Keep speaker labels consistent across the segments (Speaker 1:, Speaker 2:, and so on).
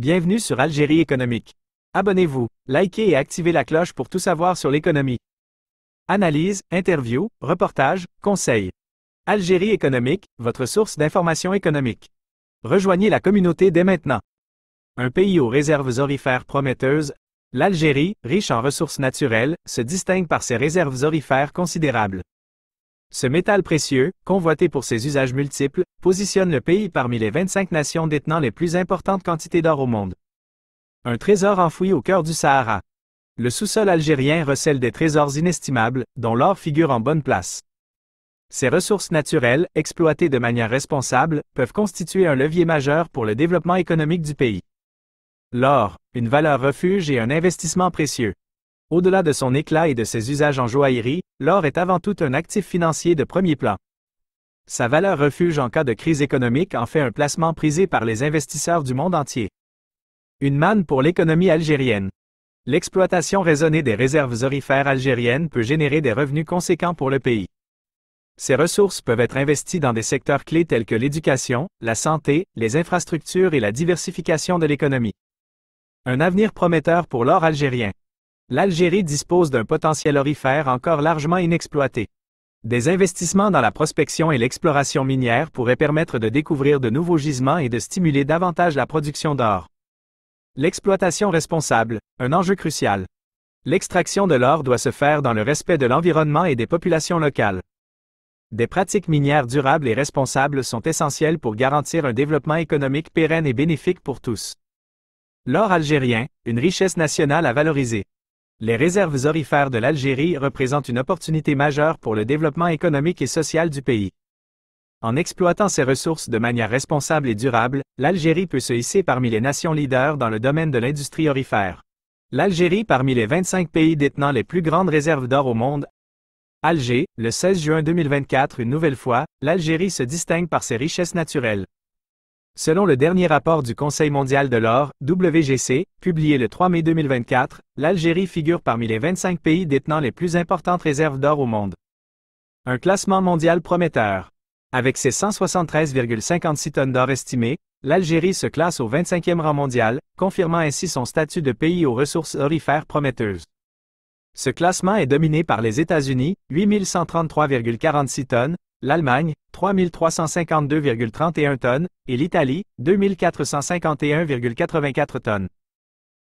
Speaker 1: Bienvenue sur Algérie économique. Abonnez-vous, likez et activez la cloche pour tout savoir sur l'économie. Analyse, interview, reportage, conseils. Algérie économique, votre source d'information économique. Rejoignez la communauté dès maintenant. Un pays aux réserves aurifères prometteuses, l'Algérie, riche en ressources naturelles, se distingue par ses réserves aurifères considérables. Ce métal précieux, convoité pour ses usages multiples, positionne le pays parmi les 25 nations détenant les plus importantes quantités d'or au monde. Un trésor enfoui au cœur du Sahara. Le sous-sol algérien recèle des trésors inestimables, dont l'or figure en bonne place. Ces ressources naturelles, exploitées de manière responsable, peuvent constituer un levier majeur pour le développement économique du pays. L'or, une valeur refuge et un investissement précieux. Au-delà de son éclat et de ses usages en joaillerie, l'or est avant tout un actif financier de premier plan. Sa valeur refuge en cas de crise économique en fait un placement prisé par les investisseurs du monde entier. Une manne pour l'économie algérienne. L'exploitation raisonnée des réserves aurifères algériennes peut générer des revenus conséquents pour le pays. Ces ressources peuvent être investies dans des secteurs clés tels que l'éducation, la santé, les infrastructures et la diversification de l'économie. Un avenir prometteur pour l'or algérien. L'Algérie dispose d'un potentiel aurifère encore largement inexploité. Des investissements dans la prospection et l'exploration minière pourraient permettre de découvrir de nouveaux gisements et de stimuler davantage la production d'or. L'exploitation responsable, un enjeu crucial. L'extraction de l'or doit se faire dans le respect de l'environnement et des populations locales. Des pratiques minières durables et responsables sont essentielles pour garantir un développement économique pérenne et bénéfique pour tous. L'or algérien, une richesse nationale à valoriser. Les réserves aurifères de l'Algérie représentent une opportunité majeure pour le développement économique et social du pays. En exploitant ces ressources de manière responsable et durable, l'Algérie peut se hisser parmi les nations leaders dans le domaine de l'industrie aurifère. L'Algérie parmi les 25 pays détenant les plus grandes réserves d'or au monde. Alger, le 16 juin 2024. Une nouvelle fois, l'Algérie se distingue par ses richesses naturelles. Selon le dernier rapport du Conseil mondial de l'or, WGC, publié le 3 mai 2024, l'Algérie figure parmi les 25 pays détenant les plus importantes réserves d'or au monde. Un classement mondial prometteur. Avec ses 173,56 tonnes d'or estimées, l'Algérie se classe au 25e rang mondial, confirmant ainsi son statut de pays aux ressources aurifères prometteuses. Ce classement est dominé par les États-Unis, 8133,46 tonnes, l'Allemagne, 3352,31 tonnes, et l'Italie, 2451,84 tonnes.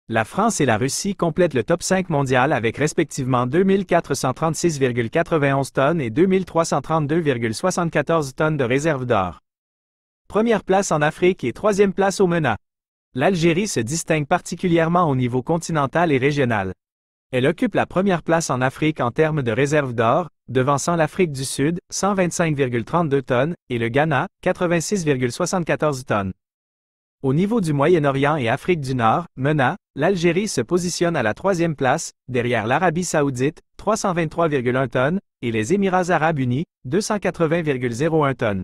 Speaker 1: La France et la Russie complètent le top 5 mondial avec respectivement 2436,91 tonnes et 2332,74 tonnes de réserves d'or. Première place en Afrique et troisième place au MENA. L'Algérie se distingue particulièrement au niveau continental et régional. Elle occupe la première place en Afrique en termes de réserves d'or, devançant l'Afrique du Sud, 125,32 tonnes, et le Ghana, 86,74 tonnes. Au niveau du Moyen-Orient et Afrique du Nord, MENA, l'Algérie se positionne à la troisième place, derrière l'Arabie Saoudite, 323,1 tonnes, et les Émirats Arabes Unis, 280,01 tonnes.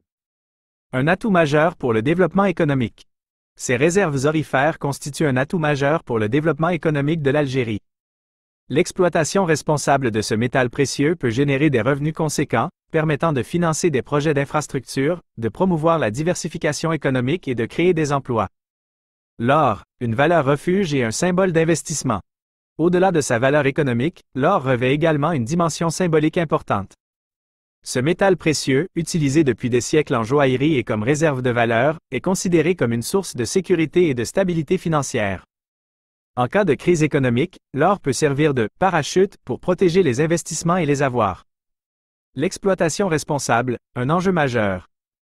Speaker 1: Un atout majeur pour le développement économique. Ces réserves aurifères constituent un atout majeur pour le développement économique de l'Algérie. L'exploitation responsable de ce métal précieux peut générer des revenus conséquents, permettant de financer des projets d'infrastructure, de promouvoir la diversification économique et de créer des emplois. L'or, une valeur refuge et un symbole d'investissement. Au-delà de sa valeur économique, l'or revêt également une dimension symbolique importante. Ce métal précieux, utilisé depuis des siècles en joaillerie et comme réserve de valeur, est considéré comme une source de sécurité et de stabilité financière. En cas de crise économique, l'or peut servir de « parachute » pour protéger les investissements et les avoirs. L'exploitation responsable, un enjeu majeur.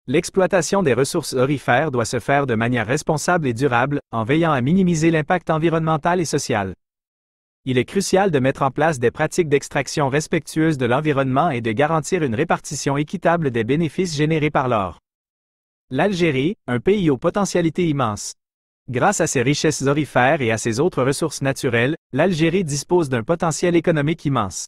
Speaker 1: L'exploitation des ressources aurifères doit se faire de manière responsable et durable, en veillant à minimiser l'impact environnemental et social. Il est crucial de mettre en place des pratiques d'extraction respectueuses de l'environnement et de garantir une répartition équitable des bénéfices générés par l'or. L'Algérie, un pays aux potentialités immenses. Grâce à ses richesses aurifères et à ses autres ressources naturelles, l'Algérie dispose d'un potentiel économique immense.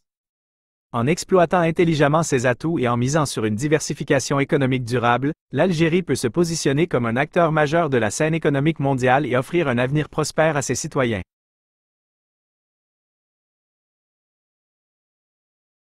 Speaker 1: En exploitant intelligemment ses atouts et en misant sur une diversification économique durable, l'Algérie peut se positionner comme un acteur majeur de la scène économique mondiale et offrir un avenir prospère à ses citoyens.